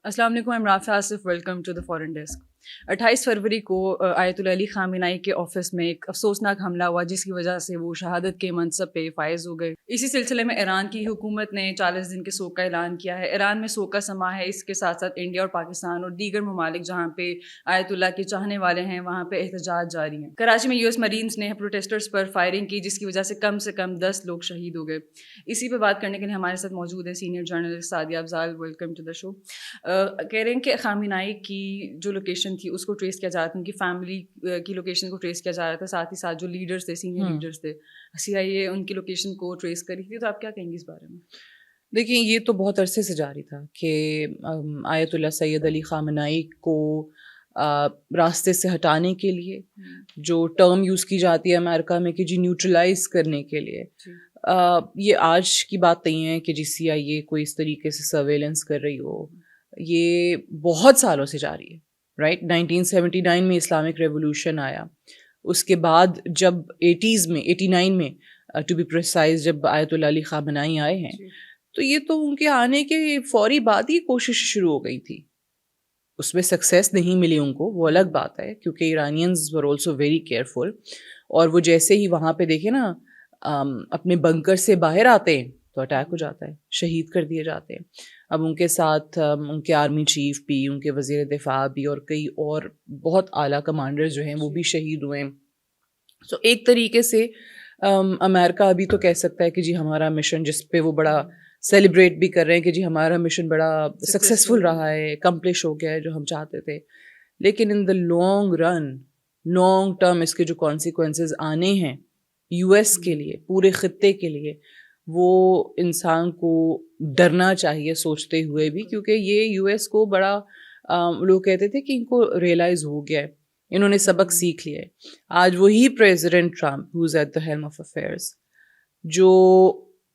السلام علیکم، I'm Rafay Asif. Welcome to the foreign desk. 28 فروری کو آیت اللہ علی خامنہئی کے آفس میں ایک افسوسناک حملہ ہوا جس کی وجہ سے وہ شہادت کے منصب پہ فائز ہو گئے. اسی سلسلے میں ایران کی حکومت نے 40 دن کے سوگ کا اعلان کیا ہے. ایران میں سوگ کا سماں ہے. اس کے ساتھ ساتھ انڈیا اور پاکستان اور دیگر ممالک جہاں پہ آیت اللہ کے چاہنے والے ہیں وہاں پہ احتجاج جاری ہیں. کراچی میں US مرینز نے پروٹیسٹرز پر فائرنگ کی جس کی وجہ سے کم 10 لوگ شہید ہو گئے. اسی پہ بات کرنے کے لیے ہمارے ساتھ موجود ہے senior journalist Sadia Afzal. Welcome to the show. کہہ رہے ہیں کہ خامنہئی کی جو لوکیشن تھی اس کو ٹریس کیا جا رہا تھا, ان کی فیملی کی لوکیشن کو ٹریس کیا جا رہا تھا, ساتھ ہی ساتھ جو لیڈرز تھے, سینئر لیڈرز تھے, CIA ان کی لوکیشن کو ٹریس کری تھی. تو آپ کیا کہیں گے اس بارے میں؟ دیکھیں, یہ تو بہت عرصے سے جاری تھا کہ آیت اللہ سید علی خامنہئی کو راستے سے ہٹانے کے لیے جو ٹرم یوز کی جاتی ہے امریکہ میں کہ جی نیوٹرلائز کرنے کے لیے, یہ آج کی بات نہیں ہے کہ جی CIA کوئی اس طریقے سے سرویلنس کر رہی ہو. یہ بہت سالوں سے جاری ہے. رائٹ 1979 میں اسلامک ریولوشن آیا, اس کے بعد جب 89 میں ٹو بی پریسائز جب آیت اللہ علی خامنہئی آئے ہیں تو یہ تو ان کے آنے کے فوری بعد ہی کوشش شروع ہو گئی تھی. اس میں سکسیس نہیں ملی ان کو, وہ الگ بات ہے, کیونکہ ایرانینز ور آلسو ویری کیئرفل. اور وہ جیسے ہی وہاں پہ دیکھیں نا اپنے بنکر سے باہر آتے ہیں تو اٹیک ہو جاتا ہے, شہید کر دیے جاتے ہیں. اب ان کے ساتھ ان کے آرمی چیف بھی, ان کے وزیر دفاع بھی, اور کئی اور بہت اعلیٰ کمانڈر جو ہیں وہ بھی شہید ہوئے ہیں. سو ایک طریقے سے امریکہ ابھی تو کہہ سکتا ہے کہ جی ہمارا مشن, جس پہ وہ بڑا سیلیبریٹ بھی کر رہے ہیں کہ جی ہمارا مشن بڑا سکسیسفل رہا ہے, کمپلش ہو گیا ہے جو ہم چاہتے تھے. لیکن in the long run, long term اس کے جو کانسیکوینسز آنے ہیں US کے لیے, پورے خطے کے لیے, وہ انسان کو ڈرنا چاہیے سوچتے ہوئے بھی, کیونکہ یہ US کو بڑا لوگ کہتے تھے کہ ان کو ریئلائز ہو گیا ہے, انہوں نے سبق سیکھ لیا ہے. آج وہی president Trump who is at the helm of affairs جو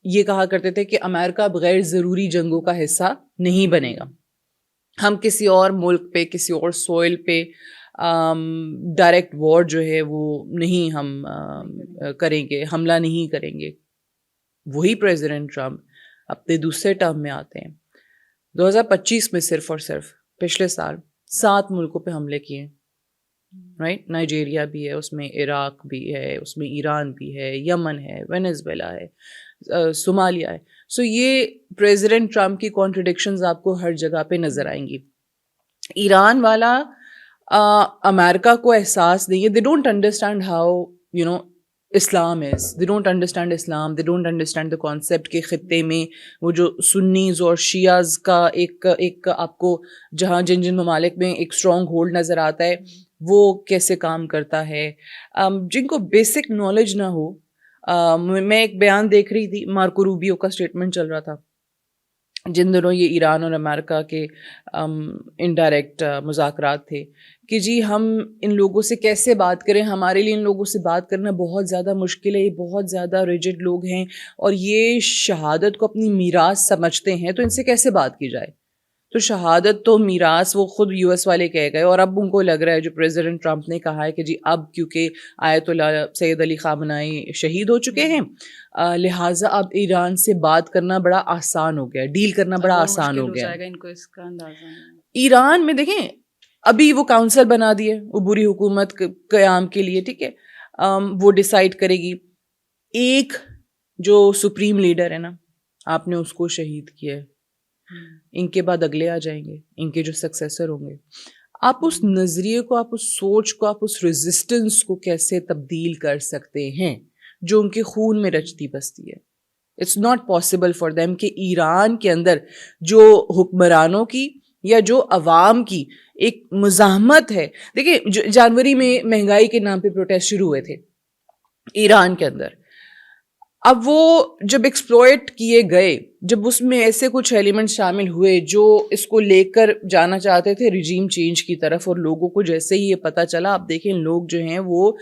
یہ کہا کرتے تھے کہ امریکہ بغیر ضروری جنگوں کا حصہ نہیں بنے گا, ہم کسی اور ملک پہ, کسی اور سوئل پہ ڈائریکٹ وار جو ہے وہ نہیں ہم کریں گے, حملہ نہیں کریں گے. وہی پریزیڈنٹ ٹرمپ اپنے دوسرے ٹرم میں آتے ہیں 2025 میں صرف اور صرف پچھلے سال 7 ملکوں پہ حملے کیے. رائٹ, نائجیریا بھی ہے اس میں, عراق بھی ہے اس میں, ایران بھی ہے, یمن ہے, وینزویلا ہے, صومالیہ ہے. سو یہ پریزیڈنٹ ٹرمپ کی کانٹرڈکشنز آپ کو ہر جگہ پہ نظر آئیں گی. ایران والا امریکہ کو احساس نہیں ہے, they don't understand how you know Islam is, they don't understand Islam, they don't understand the concept کہ خطے میں وہ جو سنیز اور شیعز کا ایک آپ کو جہاں جن ممالک میں ایک اسٹرانگ ہولڈ نظر آتا ہے وہ کیسے کام کرتا ہے. جن کو بیسک نالج نہ ہو, میں ایک بیان دیکھ رہی تھی, مارکو روبیو کا اسٹیٹمنٹ چل رہا تھا جن دنوں یہ ایران اور امریکہ کے انڈائریکٹ مذاکرات تھے کہ جی ہم ان لوگوں سے کیسے بات کریں, ہمارے لیے ان لوگوں سے بات کرنا بہت زیادہ مشکل ہے, یہ بہت زیادہ ریجڈ لوگ ہیں اور یہ شہادت کو اپنی میراث سمجھتے ہیں, تو ان سے کیسے بات کی جائے. تو شہادت تو میراث وہ خود US والے کہہ گئے, اور اب ان کو لگ رہا ہے جو پریزیڈنٹ ٹرمپ نے کہا ہے کہ جی اب کیونکہ آیت اللہ سید علی خامنہئی شہید ہو چکے ہیں لہٰذا اب ایران سے بات کرنا بڑا آسان ہو گیا, ڈیل کرنا بڑا آسان ہو گیا. ان کو اس کا اندازہ نہیں. ایران میں دیکھیں ابھی وہ کاؤنسل بنا دیے عبوری حکومت قیام کے لیے, ٹھیک ہے, وہ ڈیسائیڈ کرے گی. ایک جو سپریم لیڈر ہے نا, آپ نے اس کو شہید کیا ہے, ان کے بعد اگلے آ جائیں گے, ان کے جو سکسیسر ہوں گے. آپ اس نظریے کو, آپ اس سوچ کو, آپ اس ریزسٹنس کو کیسے تبدیل کر سکتے ہیں جو ان کے خون میں رچتی بستی ہے. It's not possible for them کہ ایران کے اندر جو حکمرانوں کی یا جو عوام کی ایک مزاحمت ہے. دیکھیں جنوری میں مہنگائی کے نام پہ پروٹیسٹ شروع ہوئے تھے ایران کے اندر, اب وہ جب ایکسپلوئٹ کیے گئے, جب اس میں ایسے کچھ ایلیمنٹ شامل ہوئے جو اس کو لے کر جانا چاہتے تھے رجیم چینج کی طرف, اور لوگوں کو جیسے ہی یہ پتہ چلا, آپ دیکھیں لوگ جو ہیں وہ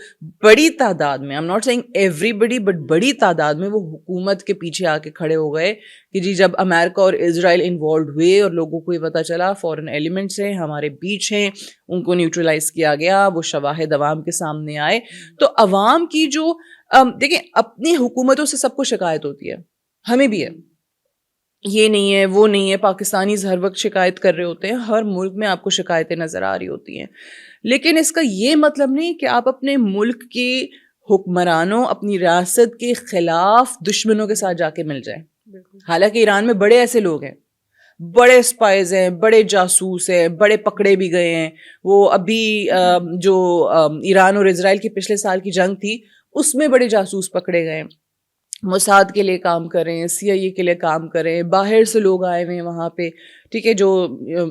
بڑی تعداد میں, I am not seeing everybody but بڑی تعداد میں وہ حکومت کے پیچھے آ کے کھڑے ہو گئے کہ جی جب امریکہ اور اسرائیل انوالوڈ ہوئے اور لوگوں کو یہ پتہ چلا فورن ایلیمنٹس ہیں ہمارے بیچ ہیں, ان کو نیوٹرلائز کیا گیا, وہ شواہد عوام کے سامنے آئے, تو عوام کی جو دیکھیں اپنی حکومتوں سے سب کو شکایت ہوتی ہے, ہمیں بھی ہے, یہ نہیں ہے وہ نہیں ہے. پاکستانیز ہر وقت شکایت کر رہے ہوتے ہیں, ہر ملک میں آپ کو شکایتیں نظر آ رہی ہوتی ہیں, لیکن اس کا یہ مطلب نہیں کہ آپ اپنے ملک کے حکمرانوں, اپنی ریاست کے خلاف دشمنوں کے ساتھ جا کے مل جائیں. حالانکہ ایران میں بڑے ایسے لوگ ہیں, بڑے اسپائز ہیں, بڑے جاسوس ہیں, بڑے پکڑے بھی گئے ہیں. وہ ابھی جو ایران اور اسرائیل کی پچھلے سال کی جنگ تھی اس میں بڑے جاسوس پکڑے گئے ہیں. موساد کے لیے کام کریں, CIA کے لیے کام کریں, باہر سے لوگ آئے ہوئے ہیں وہاں پہ, ٹھیک ہے, جو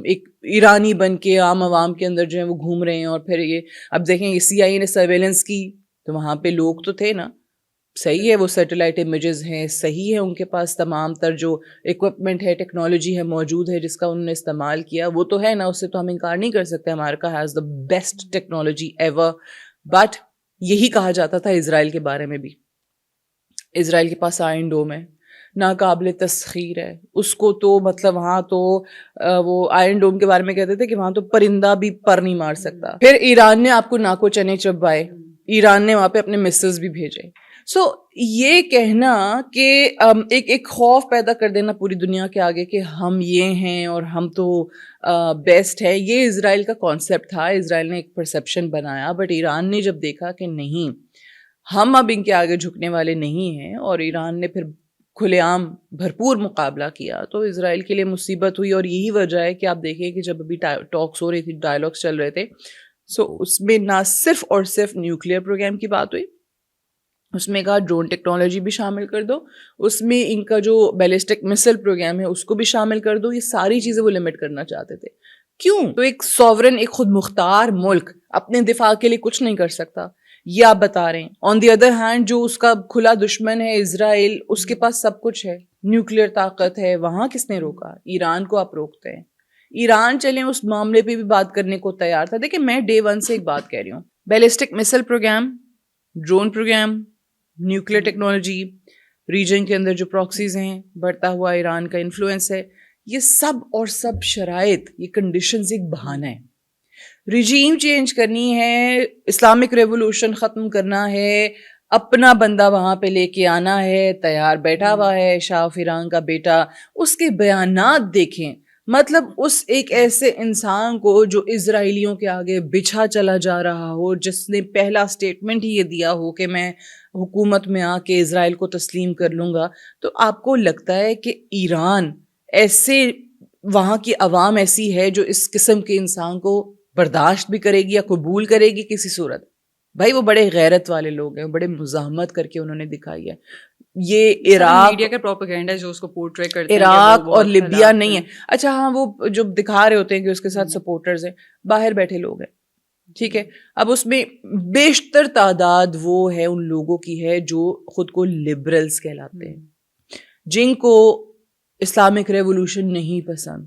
ایک ایرانی بن کے عام عوام کے اندر جو ہے وہ گھوم رہے ہیں. اور پھر یہ اب دیکھیں CIA نے سرویلنس کی تو وہاں پہ لوگ تو تھے نا, صحیح ہے, وہ سیٹلائٹ امیجز ہیں, صحیح ہے, ان کے پاس تمام تر جو اکوپمنٹ ہے, ٹیکنالوجی ہے موجود ہے جس کا انہوں نے استعمال کیا, وہ تو ہے نا, اس سے تو ہم انکار نہیں کر سکتے. امریکہ has the best technology ever. But یہی کہا جاتا تھا اسرائیل کے بارے میں بھی. اسرائیل کے پاس آئرن ڈوم ہے, ناقابل تسخیر ہے, اس کو تو مطلب وہاں تو وہ آئرن ڈوم کے بارے میں کہتے تھے کہ وہاں تو پرندہ بھی پر نہیں مار سکتا. پھر ایران نے آپ کو ناکو چنے چبائے, ایران نے وہاں پہ اپنے مسلز بھی بھیجے. سو یہ کہنا کہ ایک خوف پیدا کر دینا پوری دنیا کے آگے کہ ہم یہ ہیں اور ہم تو بیسٹ ہے, یہ اسرائیل کا کانسیپٹ تھا. اسرائیل نے ایک پرسیپشن بنایا, بٹ ایران نے جب دیکھا کہ نہیں ہم اب ان کے آگے جھکنے والے نہیں ہیں, اور ایران نے پھر کھلے عام بھرپور مقابلہ کیا, تو اسرائیل کے لیے مصیبت ہوئی. اور یہی وجہ ہے کہ آپ دیکھیں کہ جب ابھی ٹاکس ہو رہی تھی, ڈائلاگس چل رہے تھے, سو اس میں نہ صرف اور صرف نیوکلیئر پروگرام کی بات ہوئی, اس میں کہا ڈرون ٹیکنالوجی بھی شامل کر دو, اس میں ان کا جو بیلسٹک مسل پروگرام ہے اس کو بھی شامل کر دو. یہ ساری چیزیں وہ لمٹ کرنا چاہتے تھے. کیوں؟ تو ایک سوورن, ایک خود مختار ملک اپنے دفاع کے لیے کچھ نہیں کر سکتا, یہ آپ بتا رہے ہیں. آن دی ادر ہینڈ جو اس کا کھلا دشمن ہے اسرائیل, اس کے پاس سب کچھ ہے, نیوکلیئر طاقت ہے, وہاں کس نے روکا؟ ایران کو آپ روکتے ہیں. ایران چلیں اس معاملے پہ بھی بات کرنے کو تیار تھا. دیکھیں میں ڈے ون سے ایک بات کہہ رہی ہوں, ballistic missile program, drone program, nuclear technology, region کے اندر جو پراکسیز ہیں, بڑھتا ہوا ایران کا انفلوئنس ہے, یہ سب اور سب شرائط, یہ کنڈیشنز ایک بہانہ ہے. ریجیم چینج کرنی ہے, اسلامک ریولوشن ختم کرنا ہے, اپنا بندہ وہاں پہ لے کے آنا ہے, تیار بیٹھا ہوا ہے شاہ ایران کا بیٹا. اس کے بیانات دیکھیں, مطلب اس ایک ایسے انسان کو جو اسرائیلیوں کے آگے بچھا چلا جا رہا ہو, جس نے پہلا سٹیٹمنٹ ہی یہ دیا ہو کہ میں حکومت میں آ کے اسرائیل کو تسلیم کر لوں گا, تو آپ کو لگتا ہے کہ ایران ایسے, وہاں کی عوام ایسی ہے جو اس قسم کے انسان کو برداشت بھی کرے گی یا قبول کرے گی کسی صورت؟ بھائی وہ بڑے غیرت والے لوگ ہیں, بڑے مزاحمت کر کے انہوں نے دکھائی ہے. یہ عراق, میڈیا کا پروپیگنڈا جو اس کو پورٹری کرتے ہیں, عراق اور لیبیا نہیں ہے. اچھا ہاں, وہ جو دکھا رہے ہوتے ہیں کہ اس کے ساتھ سپورٹرز ہیں, باہر بیٹھے لوگ ہیں, ٹھیک ہے. اب اس میں بیشتر تعداد وہ ہے ان لوگوں کی ہے جو خود کو لبرلز کہلاتے ہیں, جن کو اسلامک ریولوشن نہیں پسند.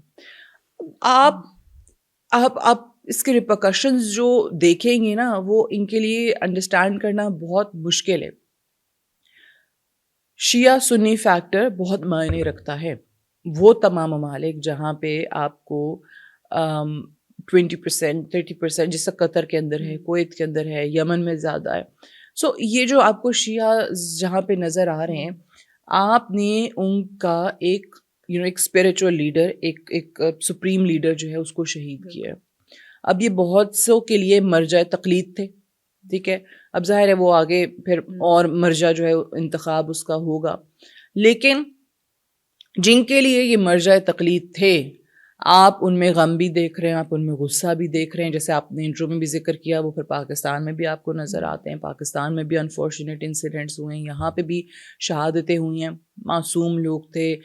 آپ اس کے ریپرکشنز جو دیکھیں گے نا, وہ ان کے لیے انڈرسٹینڈ کرنا بہت مشکل ہے. شیعہ سنی فیکٹر بہت معنی رکھتا ہے. وہ تمام ممالک جہاں پہ آپ کو 20%, 30%, جیسا قطر کے اندر ہے, کویت کے اندر ہے, یمن میں زیادہ ہے. سو یہ جو آپ کو شیعہ جہاں پہ نظر آ رہے ہیں, آپ نے ان کا ایک ایک اسپریچول لیڈر, ایک سپریم لیڈر جو ہے اس کو شہید کیا ہے. اب یہ بہت سو کے لیے مرجع تقلید تھے, ٹھیک ہے. اب ظاہر ہے وہ آگے پھر اور مرجع جو ہے انتخاب اس کا ہوگا, لیکن جن کے لیے یہ مرجع تقلید تھے, آپ ان میں غم بھی دیکھ رہے ہیں, آپ ان میں غصہ بھی دیکھ رہے ہیں. جیسے آپ نے انٹرو میں بھی ذکر کیا, وہ پھر پاکستان میں بھی آپ کو نظر آتے ہیں. پاکستان میں بھی انفارچونیٹ انسیڈنٹس ہوئے ہیں, یہاں پہ بھی شہادتیں ہوئی ہیں. معصوم لوگ تھے,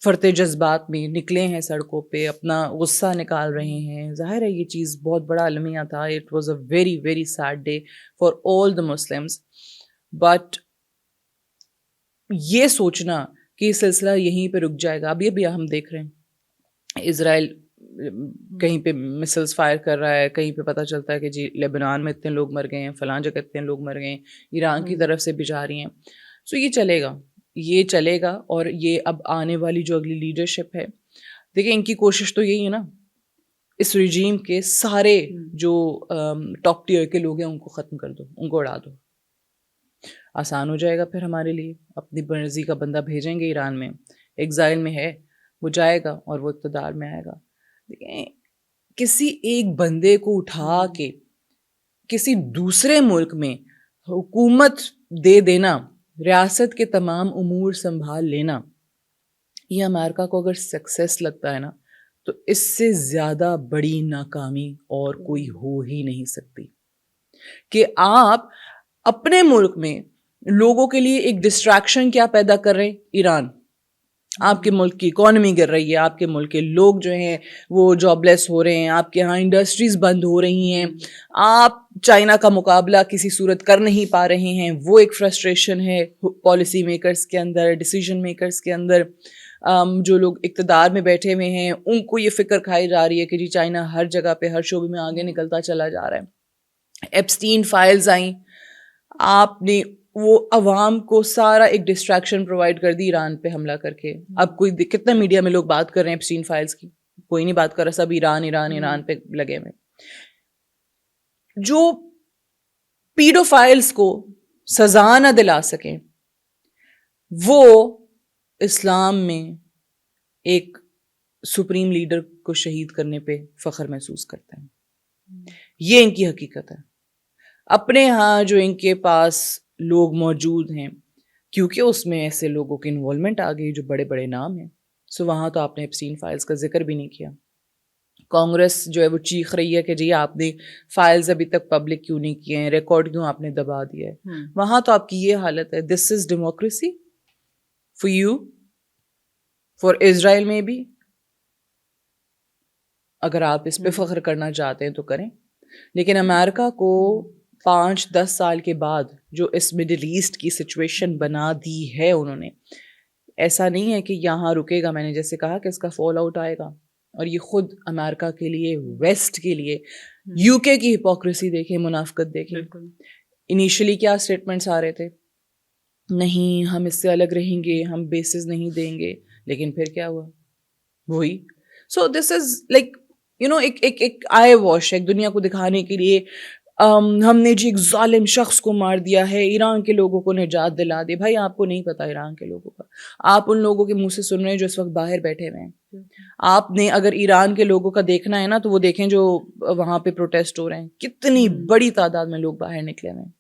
فرتے جذبات میں نکلے ہیں سڑکوں پہ, اپنا غصہ نکال رہے ہیں. ظاہر ہے یہ چیز بہت بڑا المیہ تھا. It was a very very sad day for all the Muslims. But یہ سوچنا کہ یہ سلسلہ یہیں پہ رک جائے گا, ابھی ابھی ہم دیکھ رہے ہیں اسرائیل کہیں پہ مسلس فائر کر رہا ہے, کہیں پہ پتہ چلتا ہے کہ جی لیبنان میں اتنے لوگ مر گئے ہیں, فلاں جگہ اتنے لوگ مر گئے ہیں, ایران کی طرف سے بھی جا رہی ہیں. سو یہ چلے گا, یہ چلے گا. اور یہ اب آنے والی جو اگلی لیڈرشپ ہے, دیکھیں ان کی کوشش تو یہی ہے نا, اس رجیم کے سارے جو ٹاپ ٹیئر کے لوگ ہیں ان کو ختم کر دو, ان کو اڑا دو. آسان ہو جائے گا پھر ہمارے لیے, اپنی مرضی کا بندہ بھیجیں گے ایران میں, ایگزائل میں ہے, وہ جائے گا اور وہ اقتدار میں آئے گا. دیکھیں کسی ایک بندے کو اٹھا کے کسی دوسرے ملک میں حکومت دے دینا, ریاست کے تمام امور سنبھال لینا, یہ امریکہ کو اگر سکسیس لگتا ہے نا تو اس سے زیادہ بڑی ناکامی اور کوئی ہو ہی نہیں سکتی. کہ آپ اپنے ملک میں لوگوں کے لیے ایک ڈسٹریکشن کیا پیدا کر رہے ہیں, ایران. آپ کے ملک کی اکانومی گر رہی ہے, آپ کے ملک کے لوگ جو ہیں وہ جاب لیس ہو رہے ہیں, آپ کے ہاں انڈسٹریز بند ہو رہی ہیں, آپ چائنا کا مقابلہ کسی صورت کر نہیں پا رہے ہیں, وہ ایک فرسٹریشن ہے پالیسی میکرز کے اندر, ڈیسیجن میکرز کے اندر. جو لوگ اقتدار میں بیٹھے ہوئے ہیں ان کو یہ فکر کھائی جا رہی ہے کہ جی چائنا ہر جگہ پہ ہر شعبے میں آگے نکلتا چلا جا رہا ہے. ایپسٹین فائلز آئیں, آپ نے وہ عوام کو سارا ایک ڈسٹریکشن پرووائڈ کر دی ایران پہ حملہ کر کے. اب کوئی کتنا میڈیا میں لوگ بات کر رہے ہیں ایپسٹین فائلز کی؟ کوئی نہیں بات کر رہا, سب ایران ایران ایران پہ لگے ہوئے. جو پیڈو فائلز کو سزا نہ دلا سکیں وہ اسلام میں ایک سپریم لیڈر کو شہید کرنے پہ فخر محسوس کرتے ہیں. یہ ان کی حقیقت ہے. اپنے ہاں جو ان کے پاس لوگ موجود ہیں, کیونکہ اس میں ایسے لوگوں کی انوالومنٹ آ گئی جو بڑے بڑے نام ہیں, سو وہاں تو آپ نے ایپسٹین فائلز کا ذکر بھی نہیں کیا. کانگریس جو ہے وہ چیخ رہی ہے کہ جی آپ نے فائلز ابھی تک پبلک کیوں نہیں کیے ہیں, ریکارڈ کیوں آپ نے دبا دیا ہے. وہاں تو آپ کی یہ حالت ہے. This is democracy for you, for Israel میں بھی. اگر آپ اس پہ فخر کرنا چاہتے ہیں تو کریں, لیکن امریکہ کو 5-10 سال کے بعد جو اس مڈل ایسٹ کی سچویشن بنا دی ہے انہوں نے, ایسا نہیں ہے کہ یہاں رکے گا. میں نے جیسے کہا کہ اس کا فال آؤٹ آئے گا, اور یہ خود امریکہ کے لیے, ویسٹ کے لیے, یو کے کی ہپوکریسی دیکھیں, منافقت دیکھیں. انیشلی کیا اسٹیٹمنٹس آ رہے تھے, نہیں ہم اس سے الگ رہیں گے, ہم بیسز نہیں دیں گے, لیکن پھر کیا ہوا وہی. سو دس از لائک یو نو ایک آئی واش ہے, ایک دنیا کو دکھانے کے لیے ہم نے جی ایک ظالم شخص کو مار دیا ہے, ایران کے لوگوں کو نجات دلا دی. بھائی آپ کو نہیں پتا ایران کے لوگوں کا, آپ ان لوگوں کے منہ سے سن رہے ہیں جو اس وقت باہر بیٹھے ہوئے ہیں. آپ نے اگر ایران کے لوگوں کا دیکھنا ہے نا تو وہ دیکھیں جو وہاں پہ پروٹیسٹ ہو رہے ہیں, کتنی بڑی تعداد میں لوگ باہر نکلے ہوئے ہیں.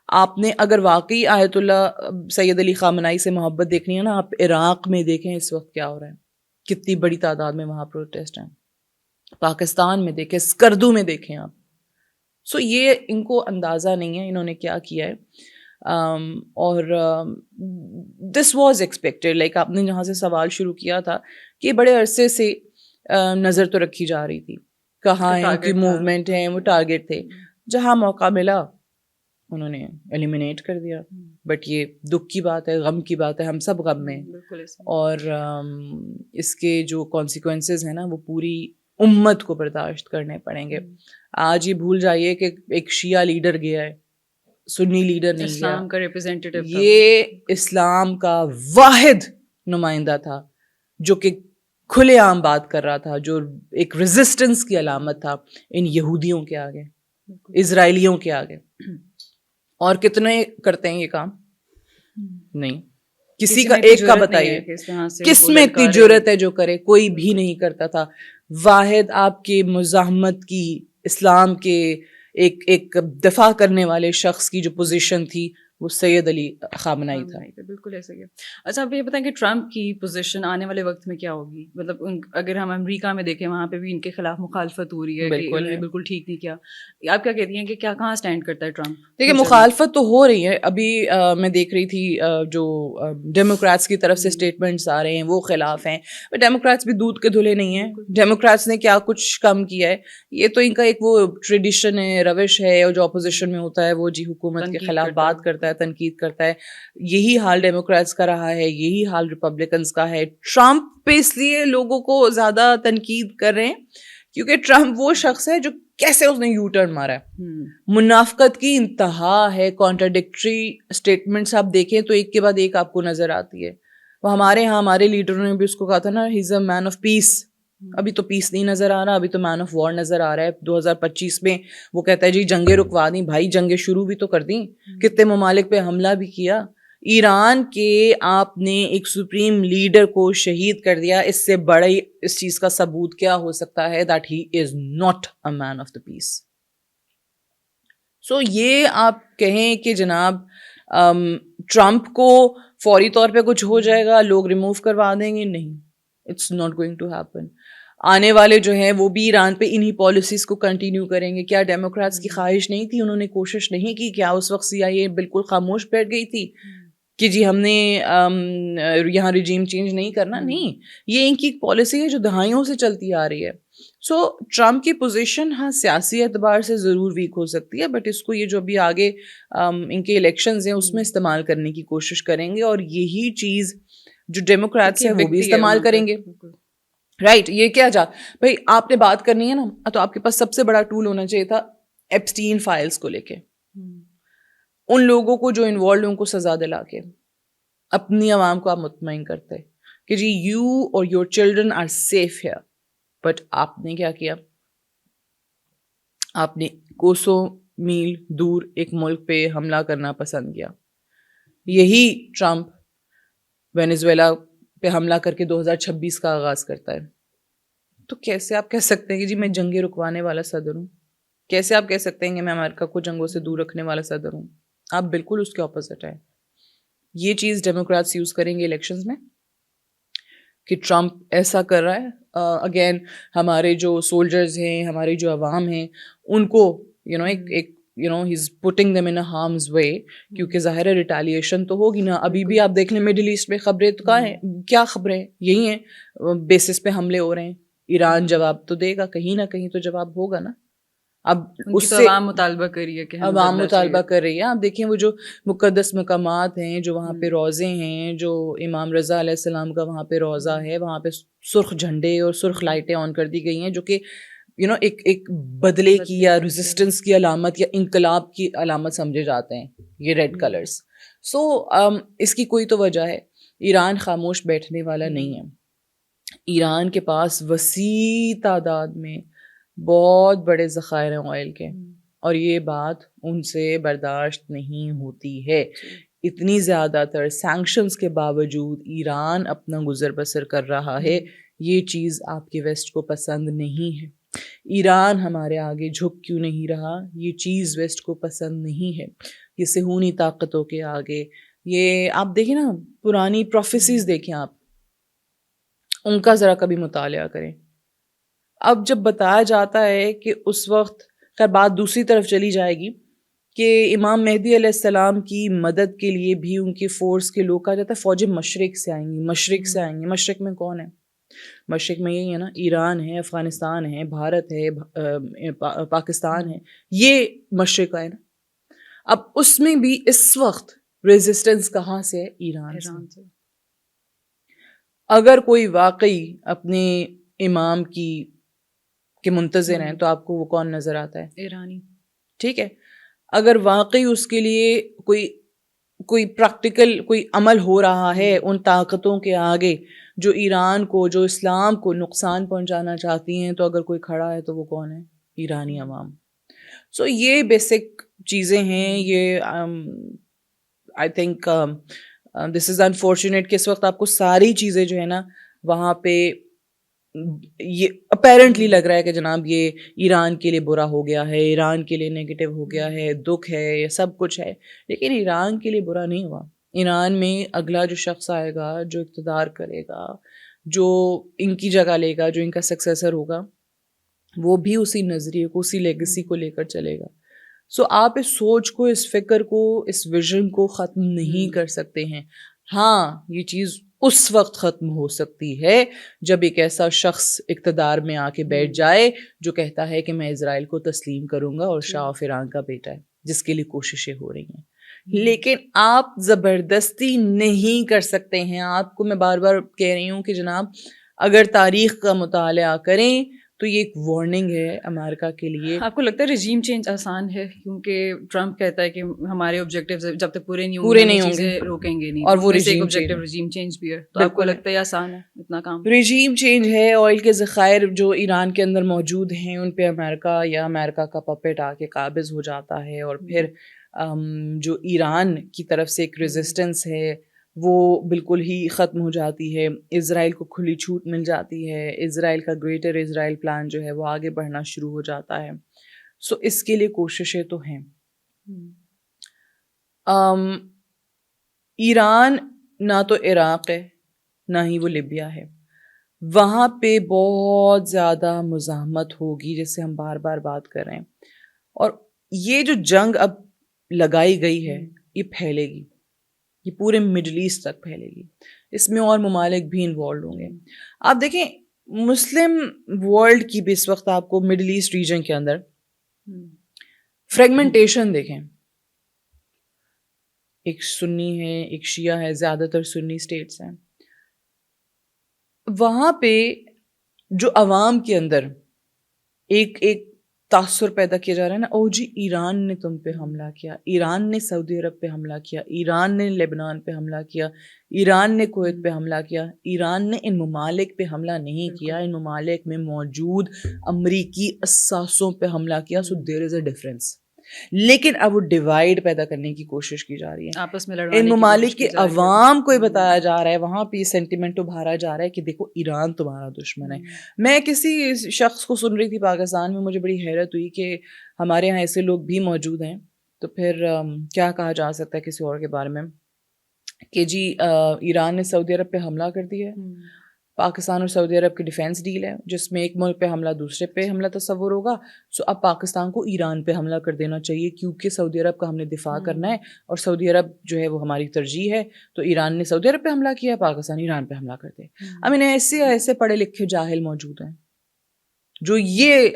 آپ نے اگر واقعی آیت اللہ سید علی خامنائی سے محبت دیکھنی ہے نا, آپ عراق میں دیکھیں اس وقت کیا ہو رہا ہے, کتنی بڑی تعداد میں وہاں پروٹیسٹ ہیں. پاکستان میں دیکھیں, اسکردو میں دیکھیں آپ. سو یہ ان کو اندازہ نہیں ہے انہوں نے کیا کیا ہے. اور دس واز ایکسپیکٹڈ, لائک آپ نے جہاں سے سوال شروع کیا تھا کہ بڑے عرصے سے نظر تو رکھی جا رہی تھی, کہاں ہے ان کی موومنٹ ہے, وہ ٹارگیٹ تھے. جہاں موقع ملا انہوں نے ایلیمینیٹ کر دیا. بٹ یہ دکھ کی بات ہے, غم کی بات ہے, ہم سب غم میں, اور اس کے جو کانسیکوینسز ہیں نا وہ پوری امت کو برداشت کرنے پڑیں گے. آج یہ بھول جائیے کہ ایک شیعہ لیڈر گیا ہے, سنی لیڈر نہیں گیا. اسلام کا ریپرزینٹیٹیو, یہ اسلام کا واحد نمائندہ تھا جو کہ کھلے عام بات کر رہا تھا, جو ایک ریزسٹنس کی علامت تھا ان یہودیوں کے آگے, اسرائیلیوں کے آگے. اور کتنے کرتے ہیں یہ کام؟ نہیں. کسی کا ایک کا بتائیے کس میں اتنی جرت ہے جو کرے؟ کوئی بھی نہیں کرتا تھا. واحد آپ کے مزاحمت کی, اسلام کے ایک دفاع کرنے والے شخص کی جو پوزیشن تھی وہ سید علی خامنائی تھا. بالکل ایسا ہی. اچھا آپ یہ بتائیں کہ ٹرمپ کی پوزیشن آنے والے وقت میں کیا ہوگی؟ مطلب اگر ہم امریکہ میں دیکھیں وہاں پہ بھی ان کے خلاف مخالفت ہو رہی ہے کہ انہوں نے بالکل ٹھیک نہیں کیا. آپ کیا کہتی ہیں کہ کیا کہاں اسٹینڈ کرتا ہے ٹرمپ؟ دیکھیے مخالفت تو ہو رہی ہے. ابھی میں دیکھ رہی تھی جو ڈیموکریٹس کی طرف سے اسٹیٹمنٹس آ رہے ہیں وہ خلاف ہیں. ڈیموکریٹس بھی دودھ کے دھلے نہیں ہیں. ڈیموکریٹس نے کیا کچھ کم کیا ہے؟ یہ تو ان کا ایک وہ ٹریڈیشن ہے, روش ہے, اور جو اپوزیشن میں ہوتا ہے وہ جی حکومت کے خلاف بات کرتا ہے, تنقید کرتا ہے. یہی حال ڈیموکریٹس کا رہا ہے, یہی حال ریپبلکنس کا ہے. ٹرمپ پہ اس لیے لوگوں کو زیادہ تنقید کر رہے ہیں کیونکہ ٹرمپ وہ شخص ہے جو کیسے اس نے یو ٹرن مارا ہے. منافقت کی انتہا ہے, کانٹراڈکٹری اسٹیٹمنٹس آپ دیکھیں تو ایک کے بعد ایک آپ کو نظر آتی ہے. وہ ہمارے لیڈروں نے بھی اس کو کہا تھا نا, ہی از اے مین آف پیس. ابھی تو پیس نہیں نظر آ رہا, ابھی تو مین آف وار نظر آ رہا ہے. 2025 میں وہ کہتا ہے جی جنگیں رکوا دیں. بھائی جنگیں شروع بھی تو کر دیں, کتنے ممالک پہ حملہ بھی کیا, ایران کے آپ نے ایک سپریم لیڈر کو شہید کر دیا, اس سے بڑے اس چیز کا ثبوت کیا ہو سکتا ہے that he is not a man of the peace. So یہ آپ کہیں کہ جناب ٹرمپ کو فوری طور پہ کچھ ہو جائے گا, لوگ ریموو کروا دیں گے, نہیں, it's not going to happen. آنے والے جو ہیں وہ بھی ایران پہ انہی پالیسیز کو کنٹینیو کریں گے. کیا ڈیموکریٹس کی خواہش نہیں تھی, انہوں نے کوشش نہیں کی, کیا اس وقت CIA بالکل خاموش بیٹھ گئی تھی کہ جی ہم نے یہاں رجیم چینج نہیں کرنا؟ نہیں, یہ ان کی ایک پالیسی ہے جو دہائیوں سے چلتی آ رہی ہے. سو ٹرمپ کی پوزیشن ہاں سیاسی اعتبار سے ضرور ویک ہو سکتی ہے, بٹ اس کو یہ جو ابھی آگے ان کے الیکشنز ہیں اس میں استعمال کرنے کی کوشش کریں گے, اور یہی چیز جو ڈیموکریٹس ہیں وہ بھی استعمال کریں گے. رائٹ, یہ کیا بھائی آپ نے بات کرنی ہے نا, تو آپ کے پاس سب سے بڑا ٹول ہونا چاہیے تھا ایپسٹین فائلز کو لے کے, ان لوگوں کو جو انوالوڈ ان کو سزا دلا کے اپنی عوام کو آپ مطمئن کرتے کہ جی یو اور your children are safe here. But آپ نے کیا کیا, آپ نے کوسوں میل دور ایک ملک پہ حملہ کرنا پسند کیا. یہی ٹرمپ وینیزویلا پہ حملہ کر کے 2026 کا آغاز کرتا ہے. تو کیسے آپ کہہ سکتے ہیں کہ جی میں جنگیں رکوانے والا صدر ہوں؟ کیسے آپ کہہ سکتے ہیں کہ میں امریکہ کو جنگوں سے دور رکھنے والا صدر ہوں؟ آپ بالکل اس کے اپوزٹ ہیں. یہ چیز ڈیموکریٹس یوز کریں گے الیکشنز میں کہ ٹرمپ ایسا کر رہا ہے. اگین ہمارے جو سولجرز ہیں, ہماری جو عوام ہیں, ان کو ایک ہی is putting them in a harms وے, کیونکہ ظاہر ہے ریٹیلیشن تو ہوگی نا. ابھی بھی آپ دیکھ لیں مڈل ایسٹ میں خبریں تو کہاں ہیں, کیا خبریں یہی ہیں, بیسس پہ حملے ہو رہے ہیں. ایران جواب تو دے گا, کہیں نہ کہیں تو جواب ہوگا نا. اب اس سے عوام مطالبہ کر رہی ہے کہ عوام مطالبہ کر رہی ہے. آپ دیکھیں وہ جو مقدس مقامات ہیں, جو وہاں پہ روزے ہیں, جو امام رضا علیہ السلام کا وہاں پہ روزہ ہے, وہاں پہ سرخ جھنڈے اور سرخ لائٹیں آن کر دی گئی ہیں, جو کہ ایک بدلے کی یا ریزسٹنس کی علامت یا انقلاب کی علامت سمجھے جاتے ہیں یہ ریڈ کلرز. سو اس کی کوئی تو وجہ ہے. ایران خاموش بیٹھنے والا نہیں ہے. ایران کے پاس وسیع تعداد میں بہت بڑے ذخائر ہیں آئل کے, اور یہ بات ان سے برداشت نہیں ہوتی ہے. اتنی زیادہ تر سینکشنز کے باوجود ایران اپنا گزر بسر کر رہا ہے. یہ چیز آپ کے ویسٹ کو پسند نہیں ہے. ایران ہمارے آگے جھک کیوں نہیں رہا, یہ چیز ویسٹ کو پسند نہیں ہے. یہ صہیونی طاقتوں کے آگے, یہ آپ دیکھیں نا پرانی پروفیسیز دیکھیں, آپ ان کا ذرا کبھی مطالعہ کریں. اب جب بتایا جاتا ہے کہ اس وقت, خیر بات دوسری طرف چلی جائے گی, کہ امام مہدی علیہ السلام کی مدد کے لیے بھی ان کی فورس کے لوگ کہا جاتا ہے فوجیں مشرق سے آئیں گی, مشرق سے آئیں گی. مشرق میں کون ہے؟ مشرق میں یہی ہے نا, ایران ہے, افغانستان ہے, بھارت ہے, پاکستان ہے, یہ مشرق ہے نا. اب اس میں بھی اس وقت ریزسٹنس کہاں سے ہے؟ ایران سے. اگر کوئی واقعی اپنے امام کے منتظر ہیں تو آپ کو وہ کون نظر آتا ہے؟ ایرانی. ٹھیک ہے, اگر واقعی اس کے لیے کوئی پریکٹیکل کوئی عمل ہو رہا ہے ان طاقتوں کے آگے جو ایران کو, جو اسلام کو نقصان پہنچانا چاہتی ہیں, تو اگر کوئی کھڑا ہے تو وہ کون ہے؟ ایرانی عوام. سو یہ بیسک چیزیں ہیں. یہ I think this is unfortunate کہ اس وقت آپ کو ساری چیزیں جو ہے نا وہاں پہ یہ اپیرنٹلی لگ رہا ہے کہ جناب یہ ایران کے لیے برا ہو گیا ہے, ایران کے لیے نیگیٹو ہو گیا ہے, دکھ ہے, یہ سب کچھ ہے. لیکن ایران کے لیے برا نہیں ہوا. ایران میں اگلا جو شخص آئے گا, جو اقتدار کرے گا, جو ان کی جگہ لے گا, جو ان کا سکسیسر ہوگا, وہ بھی اسی نظریے کو, اسی لیگیسی کو لے کر چلے گا. سو آپ اس سوچ کو, اس فکر کو, اس ویژن کو ختم نہیں کر سکتے ہیں. ہاں یہ چیز اس وقت ختم ہو سکتی ہے جب ایک ایسا شخص اقتدار میں آ کے بیٹھ جائے جو کہتا ہے کہ میں اسرائیل کو تسلیم کروں گا اور شاہ آف ایران کا بیٹا ہے, جس کے لیے کوششیں ہو رہی ہیں. لیکن آپ زبردستی نہیں کر سکتے ہیں. آپ کو میں بار بار کہہ رہی ہوں کہ جناب اگر تاریخ کا مطالعہ کریں تو یہ ایک وارننگ ہے امریکہ کے لیے. آپ کو لگتا ہے رجیم چینج آسان ہے؟ کیونکہ ٹرمپ کہتا ہے کہ ہمارے آبجیکٹیو جب تک پورے نہیں ہوں گے روکیں گے نہیں, اور وہ رجیم چینج بھی ہے. تو آپ کو لگتا ہے آسان ہے اتنا کام؟ رجیم چینج ہے. آئل کے ذخائر جو ایران کے اندر موجود ہیں ان پہ امریکہ کا پپیٹ آ کے قابض ہو جاتا ہے, اور پھر جو ایران کی طرف سے ایک ریزسٹنس ہے وہ بالکل ہی ختم ہو جاتی ہے. اسرائیل کو کھلی چھوٹ مل جاتی ہے. اسرائیل کا گریٹر اسرائیل پلان جو ہے وہ آگے بڑھنا شروع ہو جاتا ہے. سو اس کے لیے کوششیں تو ہیں. ایران نہ تو عراق ہے نہ ہی وہ لیبیا ہے. وہاں پہ بہت زیادہ مزاحمت ہوگی جیسے ہم بار بار بات کر رہے ہیں. اور یہ جو جنگ اب لگائی گئی ہے یہ پھیلے گی, یہ پورے مڈل ایسٹ تک پھیلے گی. اس میں اور ممالک بھی انوالو ہوں گے. آپ دیکھیں مسلم ورلڈ کی بھی اس وقت آپ کو مڈل ایسٹ ریجن کے اندر فریگمنٹیشن دیکھیں. ایک سنی ہے ایک شیعہ ہے, زیادہ تر سنی اسٹیٹس ہیں. وہاں پہ جو عوام کے اندر ایک تاثر پیدا کیا جا رہا ہے نا, او جی ایران نے تم پہ حملہ کیا, ایران نے سعودی عرب پہ حملہ کیا, ایران نے لبنان پہ حملہ کیا, ایران نے کویت پہ حملہ کیا. ایران نے ان ممالک پہ حملہ نہیں کیا, ان ممالک میں موجود امریکی اثاثوں پہ حملہ کیا. سو دیر از اے ڈفرینس. لیکن اب وہ ڈیوائڈ پیدا کرنے کی کوشش کی جا رہی ہے, آپس میں لڑوانے ان کی ممالک کوشش کے کی جا رہی ہے. عوام کو یہ بتایا جا رہا ہے, وہاں پہ یہ سینٹیمنٹ ابھارا جا رہا ہے کہ دیکھو ایران تمہارا دشمن ہے. میں کسی شخص کو سن رہی تھی پاکستان میں, مجھے بڑی حیرت ہوئی کہ ہمارے یہاں ایسے لوگ بھی موجود ہیں, تو پھر کیا کہا جا سکتا ہے کسی اور کے بارے میں کہ جی ایران نے سعودی عرب پہ حملہ کر دیا ہے. پاکستان اور سعودی عرب کی ڈیفینس ڈیل ہے جس میں ایک ملک پہ حملہ دوسرے پہ حملہ تصور ہوگا. سو اب پاکستان کو ایران پہ حملہ کر دینا چاہیے کیونکہ سعودی عرب کا ہم نے دفاع کرنا ہے اور سعودی عرب جو ہے وہ ہماری ترجیح ہے. تو ایران نے سعودی عرب پہ حملہ کیا, پاکستان ایران پہ حملہ کر دے. ایسے پڑھے لکھے جاہل موجود ہیں جو یہ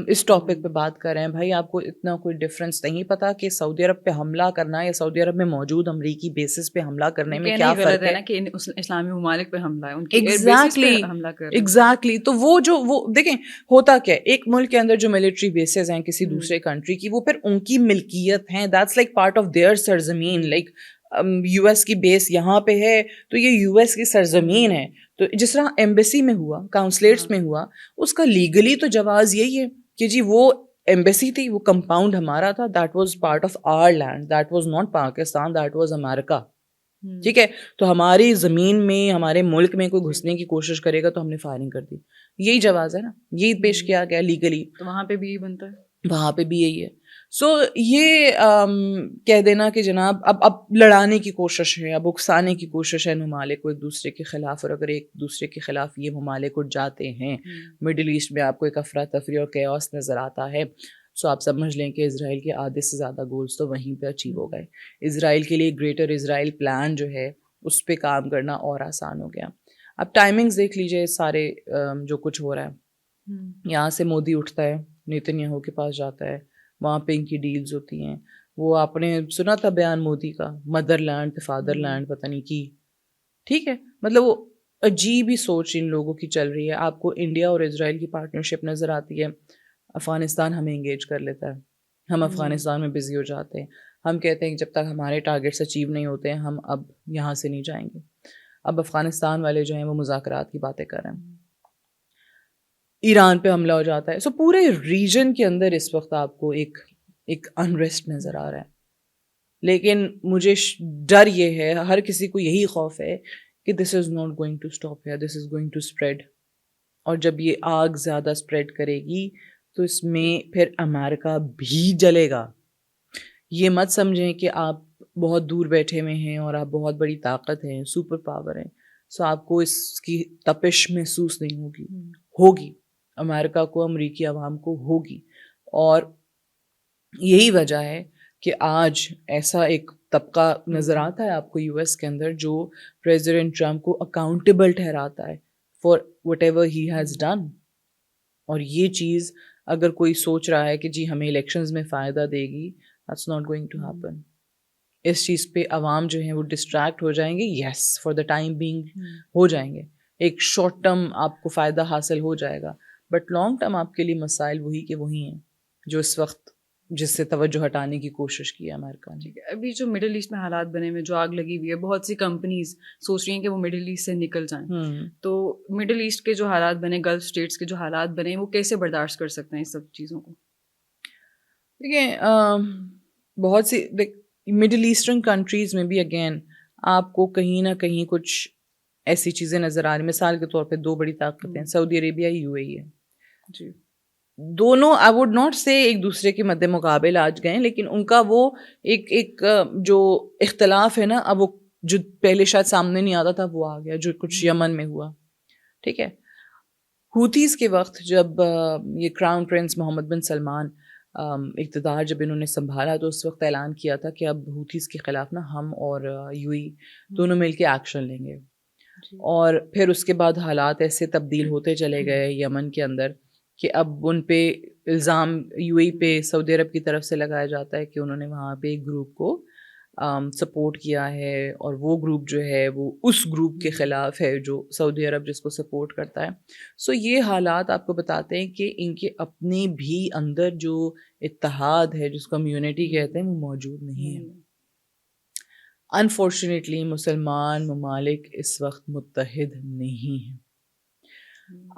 اس ٹاپک پہ بات کر رہے ہیں. بھائی آپ کو اتنا کوئی ڈفرینس نہیں پتا کہ سعودی عرب پہ حملہ کرنا یا سعودی عرب میں موجود امریکی بیسز پہ حملہ کرنے میں کیا فرق ہے. کہ اسلامی ممالک پہ حملہ ہے, ان کی ایئر بیسز پہ حملہ کر رہے ہیں. ایگزیکٹلی. تو وہ دیکھیں ہوتا کیا ہے, ایک ملک کے اندر جو ملٹری بیسز ہیں کسی دوسرے کنٹری کی, وہ پھر ان کی ملکیت ہیں. That's like part of their سرزمین. لائک یو ایس کی بیس یہاں پہ ہے تو یہ یو ایس کی سرزمین ہے. تو جس طرح ایمبیسی میں ہوا, کاؤنسلیٹس میں ہوا, اس کا لیگلی تو جواز یہی ہے کہ جی وہ ایمبیسی تھی, وہ کمپاؤنڈ ہمارا تھا, that was part of our land, that was not Pakistan, that was America. ٹھیک ہے, تو ہماری زمین میں ہمارے ملک میں کوئی گھسنے کی کوشش کرے گا تو ہم نے فائرنگ کر دی. یہی جواز ہے نا, یہی پیش کیا گیا لیگلی. تو وہاں پہ بھی یہی بنتا ہے, وہاں پہ بھی یہی ہے. سو یہ کہہ دینا کہ جناب اب لڑانے کی کوشش ہے, اب اکسانے کی کوشش ہے ممالک کو ایک دوسرے کے خلاف. اور اگر ایک دوسرے کے خلاف یہ ممالک اٹھ جاتے ہیں مڈل ایسٹ میں, آپ کو ایک افراتفری اور کیوس نظر آتا ہے, سو آپ سمجھ لیں کہ اسرائیل کے آدھے سے زیادہ گولز تو وہیں پہ اچیو ہو گئے. اسرائیل کے لیے گریٹر اسرائیل پلان جو ہے اس پہ کام کرنا اور آسان ہو گیا. اب ٹائمنگز دیکھ لیجیے سارے جو کچھ ہو رہا ہے. یہاں سے مودی اٹھتا ہے, نیتنیاہو کے پاس جاتا ہے, وہاں پہ ان کی ڈیلز ہوتی ہیں. وہ آپ نے سنا تھا بیان مودی کا, مدر لینڈ فادر لینڈ پتہ نہیں کی. ٹھیک ہے, مطلب وہ عجیب ہی سوچ ان لوگوں کی چل رہی ہے. آپ کو انڈیا اور اسرائیل کی پارٹنرشپ نظر آتی ہے, افغانستان ہمیں انگیج کر لیتا ہے, ہم افغانستان میں بزی ہو جاتے ہیں. ہم کہتے ہیں کہ جب تک ہمارے ٹارگیٹس اچیو نہیں ہوتے ہیں ہم اب یہاں سے نہیں جائیں گے. اب افغانستان والے جو ہیں وہ مذاکرات کی باتیں کر رہے ہیں, ایران پہ حملہ ہو جاتا ہے. سو پورے ریجن کے اندر اس وقت آپ کو ایک انریسٹ نظر آ رہا ہے. لیکن مجھے ڈر یہ ہے, ہر کسی کو یہی خوف ہے کہ this is not going to stop here, this is going to spread. اور جب یہ آگ زیادہ اسپریڈ کرے گی تو اس میں پھر امریکہ بھی جلے گا. یہ مت سمجھیں کہ آپ بہت دور بیٹھے ہوئے ہیں اور آپ بہت بڑی طاقت ہیں, سپر پاور ہیں, سو آپ کو اس کی تپش محسوس نہیں ہوگی. امریکہ کو, امریکی عوام کو ہوگی. اور یہی وجہ ہے کہ آج ایسا ایک طبقہ نظر آتا ہے آپ کو یو ایس کے اندر جو پریزیڈنٹ ٹرمپ کو اکاؤنٹیبل ٹھہراتا ہے for what ever he has done. اور یہ چیز اگر کوئی سوچ رہا ہے کہ جی ہمیں الیکشنز میں فائدہ دے گی, that's not going to happen. اس چیز پہ عوام جو ہیں وہ ڈسٹریکٹ ہو جائیں گے. یس, فار دا ٹائم بینگ ہو جائیں گے, ایک شارٹ ٹرم آپ کو فائدہ حاصل ہو جائے گا, بٹ لانگ ٹرم آپ کے لیے مسائل وہی کے وہی ہیں جو اس وقت جس سے توجہ ہٹانے کی کوشش کی ہے امریکہ نے. ابھی جو مڈل ایسٹ میں حالات بنے ہوئے, جو آگ لگی ہوئی ہے, بہت سی کمپنیز سوچ رہی ہیں کہ وہ مڈل ایسٹ سے نکل جائیں. تو مڈل ایسٹ کے جو حالات بنے, گلف اسٹیٹس کے جو حالات بنے, وہ کیسے برداشت کر سکتے ہیں اس سب چیزوں کو؟ دیکھیں بہت سی مڈل ایسٹرن کنٹریز میں بھی اگین آپ کو کہیں نہ کہیں کچھ ایسی چیزیں نظر آ رہی ہیں. مثال کے طور پہ 2 بڑی طاقتیں سعودی عربیہ یو اے ای ہے. جی دونوں آئی ووڈ ناٹ سے ایک دوسرے کے مد مقابل آج گئے, لیکن ان کا وہ ایک جو اختلاف ہے نا, اب وہ جو پہلے شاید سامنے نہیں آتا تھا وہ آ گیا, جو کچھ یمن میں ہوا. ٹھیک ہے, ہوتیز کے وقت جب یہ کراؤن پرنس محمد بن سلمان اقتدار جب انہوں نے سنبھالا تو اس وقت اعلان کیا تھا کہ اب ہوتیز کے خلاف نا ہم اور یو ای دونوں مل کے ایکشن لیں گے. اور پھر اس کے بعد حالات ایسے تبدیل ہوتے چلے گئے یمن کے اندر کہ اب ان پہ الزام یو اے پہ سعودی عرب کی طرف سے لگایا جاتا ہے کہ انہوں نے وہاں پہ ایک گروپ کو سپورٹ کیا ہے, اور وہ گروپ جو ہے وہ اس گروپ کے خلاف ہے جو سعودی عرب جس کو سپورٹ کرتا ہے. سو یہ حالات آپ کو بتاتے ہیں کہ ان کے اپنے بھی اندر جو اتحاد ہے, جس کو ہم یونٹی کہتے ہیں, وہ موجود نہیں ہے. انفارچونیٹلی مسلمان ممالک اس وقت متحد نہیں ہیں.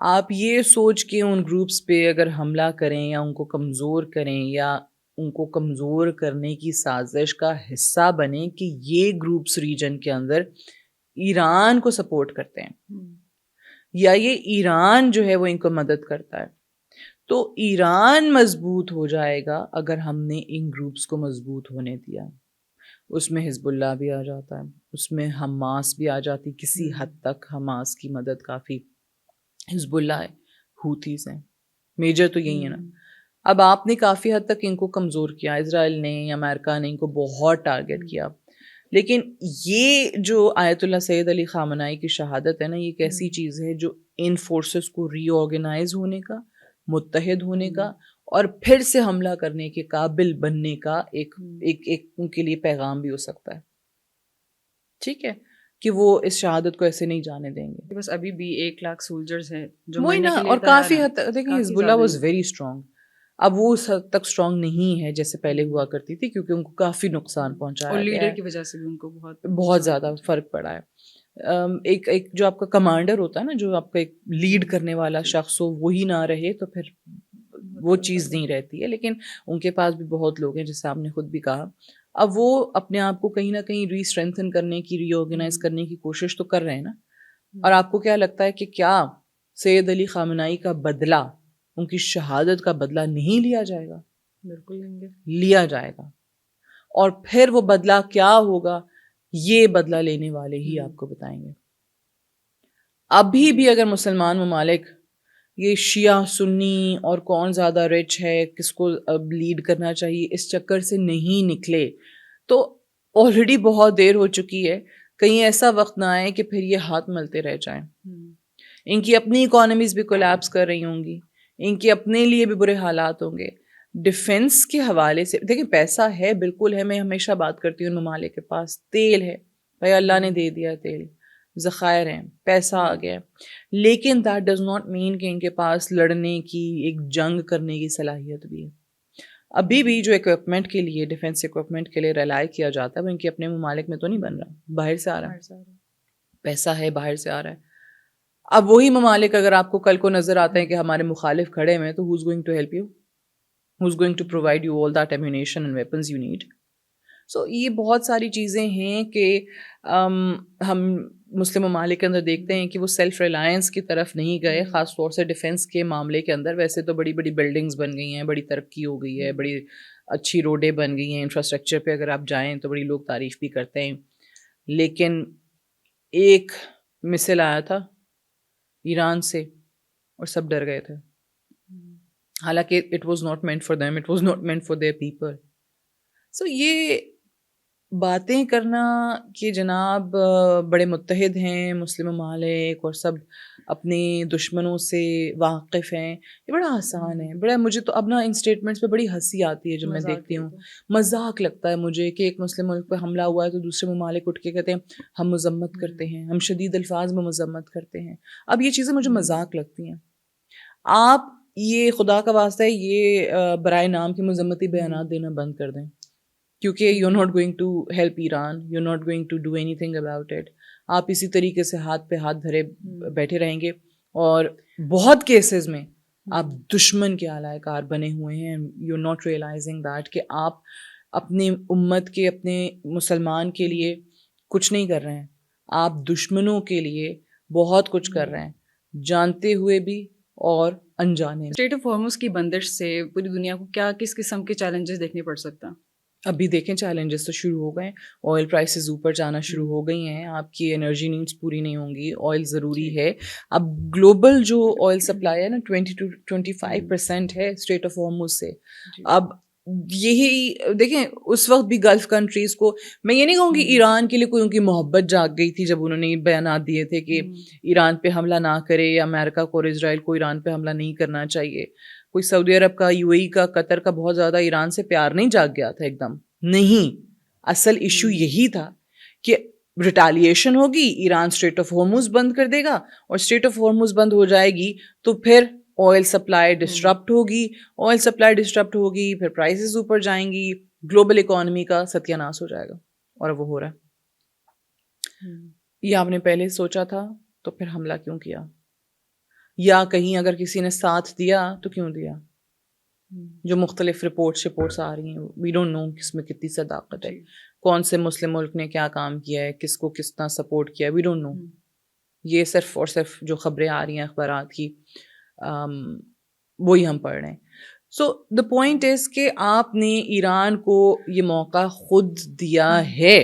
آپ یہ سوچ کے ان گروپس پہ اگر حملہ کریں یا ان کو کمزور کریں یا ان کو کمزور کرنے کی سازش کا حصہ بنیں کہ یہ گروپس ریجن کے اندر ایران کو سپورٹ کرتے ہیں یا یہ ایران جو ہے وہ ان کو مدد کرتا ہے, تو ایران مضبوط ہو جائے گا اگر ہم نے ان گروپس کو مضبوط ہونے دیا. اس میں حزب اللہ بھی آ جاتا ہے, اس میں حماس بھی آ جاتی کسی حد تک. حماس کی مدد کافی, حزب اللہ ہے, ہوتیز ہیں, میجر تو یہی ہے نا. اب آپ نے کافی حد تک ان کو کمزور کیا, اسرائیل نے یا امریکہ نے ان کو بہت ٹارگٹ کیا, لیکن یہ جو آیت اللہ سید علی خامنائی کی شہادت ہے نا, یہ ایک ایسی چیز ہے جو ان فورسز کو ری آرگنائز ہونے کا, متحد ہونے کا اور پھر سے حملہ کرنے کے قابل بننے کا ایک ان کے لیے پیغام بھی ہو سکتا ہے. ٹھیک ہے, کہ وہ اس شہادت کو ایسے نہیں جانے دیں گے. بس ابھی بھی 1,00,000 سولجرز ہیں جو وہی مرنے نا, کے لیے اور تیار کافی ہیں. حد تک دیکھیں کافی حزب اللہ زیادہ واز ہیں. Very strong. اب وہ اس حد تک اسٹرانگ نہیں ہے جیسے پہلے ہوا کرتی تھی, کیونکہ ان کو کافی نقصان اور پہنچایا گیا لیڈر ہے, کی وجہ سے بھی ان کو بہت نقصان زیادہ پہنچا. فرق پڑا ہے. ایک جو آپ کا کمانڈر ہوتا ہے نا, جو آپ کا ایک لیڈ کرنے والا شخص ہو, وہی نہ رہے تو پھر وہ چیز نہیں رہتی ہے. لیکن ان کے پاس بھی بہت لوگ ہیں, جیسے آپ نے خود بھی کہا. اب وہ اپنے آپ کو کہیں نہ کہیں ری اسٹرینتھن کرنے کی, ری آرگنائز کرنے کی کوشش تو کر رہے ہیں نا. اور آپ کو کیا لگتا ہے کہ کیا سید علی خامنائی کا بدلہ, ان کی شہادت کا بدلہ نہیں لیا جائے گا؟ بالکل لیں گے, لیا جائے گا. اور پھر وہ بدلہ کیا ہوگا, یہ بدلہ لینے والے ہی آپ کو بتائیں گے. ابھی بھی اگر مسلمان ممالک یہ شیعہ سنی اور کون زیادہ رچ ہے, کس کو اب لیڈ کرنا چاہیے, اس چکر سے نہیں نکلے تو آلریڈی بہت دیر ہو چکی ہے. کہیں ایسا وقت نہ آئے کہ پھر یہ ہاتھ ملتے رہ جائیں. ان کی اپنی اکانومیز بھی کولیپس کر رہی ہوں گی, ان کے اپنے لیے بھی برے حالات ہوں گے. ڈیفنس کے حوالے سے دیکھیں, پیسہ ہے, بالکل ہے, میں ہمیشہ بات کرتی ہوں ممالک کے پاس تیل ہے, بھائی اللہ نے دے دیا تیل, ذخائر ہیں, پیسہ آ گیا, لیکن دیٹ ڈز ناٹ مین کہ ان کے پاس لڑنے کی, ایک جنگ کرنے کی صلاحیت بھی ہے. ابھی بھی جو اکوپمنٹ کے لیے, ڈیفنس اکوپمنٹ کے لیے ریلائی کیا جاتا ہے, وہ ان کے اپنے ممالک میں تو نہیں بن رہا, باہر سے آ رہا ہے. پیسہ ہے, باہر سے آ رہا ہے. اب وہی ممالک اگر آپ کو کل کو نظر آتے ہیں کہ ہمارے مخالف کھڑے ہوئے ہیں, تو who's going to help you? Who's going to provide you all that ammunition and weapons you need? So یہ بہت ساری چیزیں ہیں کہ ہم مسلم ممالک کے اندر دیکھتے ہیں کہ وہ سیلف ریلائنس کی طرف نہیں گئے, خاص طور سے ڈیفنس کے معاملے کے اندر. ویسے تو بڑی بڑی بلڈنگز بن گئی ہیں, بڑی ترقی ہو گئی ہے, بڑی اچھی روڈیں بن گئی ہیں, انفراسٹرکچر پہ اگر آپ جائیں تو بڑی لوگ تعریف بھی کرتے ہیں. لیکن ایک مثل آیا تھا ایران سے اور سب ڈر گئے تھے, حالانکہ it was not meant for them, it was not meant for their people. So یہ باتیں کرنا کہ جناب بڑے متحد ہیں مسلم ممالک اور سب اپنے دشمنوں سے واقف ہیں, یہ بڑا آسان ہے. بڑا مجھے تو اب نا ان اسٹیٹمنٹس پہ بڑی ہنسی آتی ہے جب میں دیکھتی ہوں, مذاق لگتا ہے مجھے کہ ایک مسلم ملک پہ حملہ ہوا ہے تو دوسرے ممالک اٹھ کے کہتے ہیں ہم مذمت کرتے ہیں, ہم شدید الفاظ میں مذمت کرتے ہیں. اب یہ چیزیں مجھے مذاق لگتی ہیں. آپ یہ خدا کا واسطہ ہے یہ برائے نام کی مذمتی بیانات دینا بند کر دیں, کیونکہ you not going to help Iran, you not going to do anything about it. آپ اسی طریقے سے ہاتھ پہ ہاتھ دھرے بیٹھے رہیں گے, اور بہت کیسز میں آپ دشمن کے اعلی کار بنے ہوئے ہیں. یو ناٹ ریئلائزنگ دیٹ کہ آپ اپنی امت کے, اپنے مسلمان کے لیے کچھ نہیں کر رہے ہیں, آپ دشمنوں کے لیے بہت کچھ کر رہے ہیں, جانتے ہوئے بھی اور انجانے. اسٹریٹ آف ہارمز کی بندش سے پوری دنیا کو کیا کس قسم کے چیلنجز دیکھنے پڑ سکتا؟ ابھی دیکھیں چیلنجز تو شروع ہو گئے, آئل پرائسز اوپر جانا شروع ہو گئی ہیں, آپ کی انرجی نیڈس پوری نہیں ہوں گی, آئل ضروری ہے. اب گلوبل جو آئل سپلائی ہے نا 20-25% ہے اسٹریٹ آف ہارمز سے. اب یہی دیکھیں اس وقت بھی گلف کنٹریز کو, میں یہ نہیں کہوں گی ایران کے لیے کوئی ان کی محبت جاگ گئی تھی جب انہوں نے یہ بیانات دیے تھے کہ ایران پہ حملہ نہ کرے, یا امریکہ کو اور اسرائیل کو ایران پہ حملہ نہیں کرنا چاہیے. کوئی سعودی عرب کا, یو اے ای کا, قطر کا بہت زیادہ ایران سے پیار نہیں جاگ گیا تھا ایک دم, نہیں. اصل ایشو یہی تھا کہ ریٹیلیشن ہوگی, ایران اسٹریٹ آف ہارمز بند کر دے گا, اور اسٹریٹ آف ہارمز بند ہو جائے گی تو پھر آئل سپلائی ڈسٹرپٹ ہوگی, آئل سپلائی ڈسٹرپٹ ہوگی, پھر پرائسز اوپر جائیں گی, گلوبل اکانومی کا ستیہ ناش ہو جائے گا. اور وہ ہو رہا ہے. یہ آپ نے پہلے سوچا تھا تو پھر حملہ کیوں کیا, یا کہیں اگر کسی نے ساتھ دیا تو کیوں دیا؟ جو مختلف رپورٹس آ رہی ہیں, وی ڈونٹ نو کس میں کتنی صداقت ہے, کون سے مسلم ملک نے کیا کام کیا ہے, کس کو کتنا سپورٹ کیا ہے, وی ڈونٹ نو. یہ صرف اور صرف جو خبریں آ رہی ہیں اخبارات کی, وہی ہم پڑھ رہے ہیں. سو دا پوائنٹ از کہ آپ نے ایران کو یہ موقع خود دیا ہے,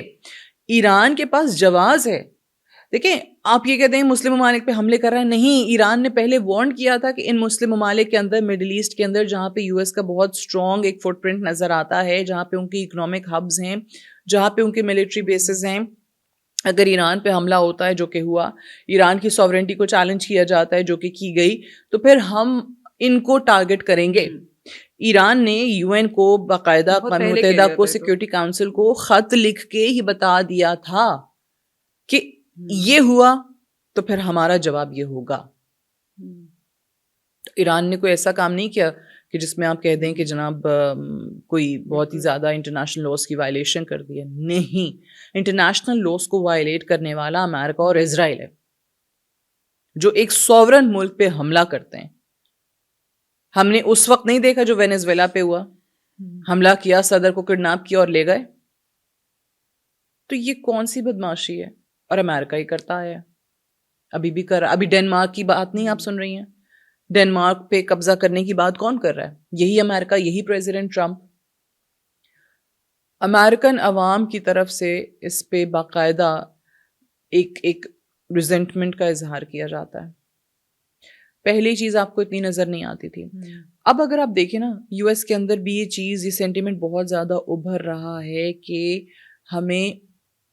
ایران کے پاس جواز ہے. دیکھیں آپ یہ کہتے ہیں مسلم ممالک پہ حملے کر رہا ہے, نہیں, ایران نے پہلے وارن کیا تھا کہ ان مسلم ممالک کے اندر, مڈل ایسٹ کے اندر, جہاں پہ یو ایس کا بہت اسٹرانگ ایک فٹ پرنٹ نظر آتا ہے, جہاں پہ ان کی اکنامک ہبز ہیں, جہاں پہ ان کے ملٹری بیسز ہیں, اگر ایران پہ حملہ ہوتا ہے, جو کہ ہوا, ایران کی سوورنٹی کو چیلنج کیا جاتا ہے, جو کہ کی گئی, تو پھر ہم ان کو ٹارگٹ کریں گے. ایران نے یو این کو باقاعدہ, اقوام متحدہ کو, سیکورٹی کاؤنسل کو خط لکھ کے ہی بتا دیا تھا کہ یہ ہوا تو پھر ہمارا جواب یہ ہوگا. ایران نے کوئی ایسا کام نہیں کیا کہ جس میں آپ کہہ دیں کہ جناب کوئی بہت ہی زیادہ انٹرنیشنل لاز کی وائلیشن کر دی ہے. نہیں, انٹرنیشنل لاز کو وائلیٹ کرنے والا امریکہ اور اسرائیل ہے, جو ایک سوورن ملک پہ حملہ کرتے ہیں. ہم نے اس وقت نہیں دیکھا جو وینزویلا پہ ہوا, حملہ کیا, صدر کو کڈنیپ کیا اور لے گئے. تو یہ کون سی بدماشی ہے؟ اور امریکہ ہی کرتا ہے, ابھی بھی کر رہا. ابھی ڈنمارک کی بات نہیں آپ سن رہی ہیں, ڈنمارک پہ قبضہ کرنے کی بات کون کر رہا ہے؟ یہی امریکہ, یہی پریزیڈنٹ ٹرمپ. امریکن عوام کی طرف سے اس پہ باقاعدہ ایک ریزنٹمنٹ کا اظہار کیا جاتا ہے. پہلی چیز آپ کو اتنی نظر نہیں آتی تھی. اب اگر آپ دیکھیں نا, یو ایس کے اندر بھی یہ چیز, یہ سینٹیمنٹ بہت زیادہ ابھر رہا ہے کہ ہمیں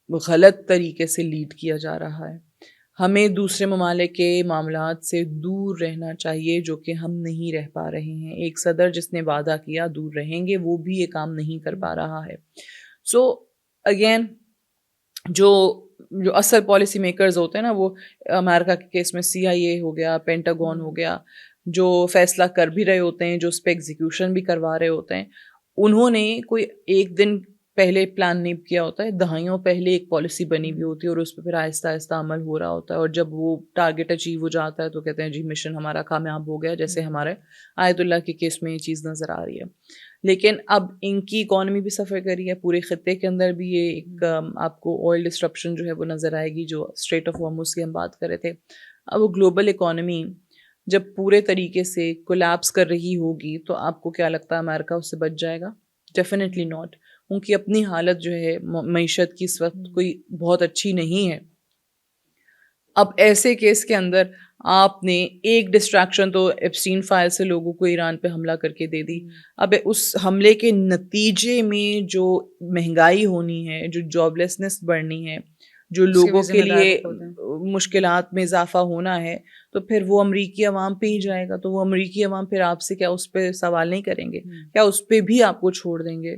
غلط طریقے سے لیڈ کیا جا رہا ہے, ہمیں دوسرے ممالک کے معاملات سے دور رہنا چاہیے, جو کہ ہم نہیں رہ پا رہے ہیں. ایک صدر جس نے وعدہ کیا دور رہیں گے, وہ بھی یہ کام نہیں کر پا رہا ہے. سو اگین جو اصل پالیسی میکرز ہوتے ہیں نا, وہ امریکہ کے کیس میں سی آئی اے ہو گیا, پینٹاگون ہو گیا, جو فیصلہ کر بھی رہے ہوتے ہیں, جو اس پہ ایگزیکیوشن بھی کروا رہے ہوتے ہیں, انہوں نے کوئی ایک دن پہلے پلان نہیں کیا ہوتا ہے, دہائیوں پہلے ایک پالیسی بنی ہوئی ہوتی ہے, اور اس پہ پھر آہستہ آہستہ عمل ہو رہا ہوتا ہے. اور جب وہ ٹارگیٹ اچیو ہو جاتا ہے تو کہتے ہیں جی مشن ہمارا کامیاب ہو گیا, جیسے ہمارے آیت اللہ کے کیس میں یہ چیز نظر آ رہی ہے. لیکن اب ان کی اکانومی بھی سفر کر رہی ہے, پورے خطے کے اندر بھی یہ ایک آپ کو آئل ڈسٹرپشن جو ہے وہ نظر آئے گی, جو اسٹریٹ آف ہارمز کی ہم بات کر رہے تھے. اب وہ گلوبل اکانومی جب پورے طریقے سے کولیپس کر رہی ہوگی تو آپ کو کیا لگتا ہے امریکہ اس سے بچ جائے گا؟ Definitely not. ان کی اپنی حالت جو ہے معیشت کی اس وقت کوئی بہت اچھی نہیں ہے. اب ایسے کیس کے اندر آپ نے ایک ڈسٹریکشن تو ایپسٹین فائل سے لوگوں کو ایران پہ حملہ کر کے دے دی. اب اس حملے کے نتیجے میں جو مہنگائی ہونی ہے, جو جاب لیسنس بڑھنی ہے, جو لوگوں کے لیے مشکلات میں اضافہ ہونا ہے, تو پھر وہ امریکی عوام پہ ہی جائے گا. تو وہ امریکی عوام پھر آپ سے کیا اس پہ سوال نہیں کریں گے؟ کیا اس پہ بھی آپ کو چھوڑ دیں گے؟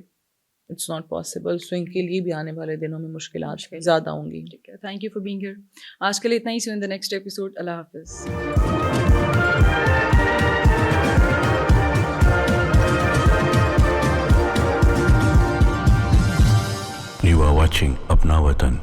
It's not possible. سو ان کے لیے بھی آنے والے دنوں میں مشکلات زیادہ ہوں گی. ٹھیک ہے, thank you for being here. آج کے لیے اتنا ہی. See you in the next episode. اللہ حافظ. You are watching Apna Watan.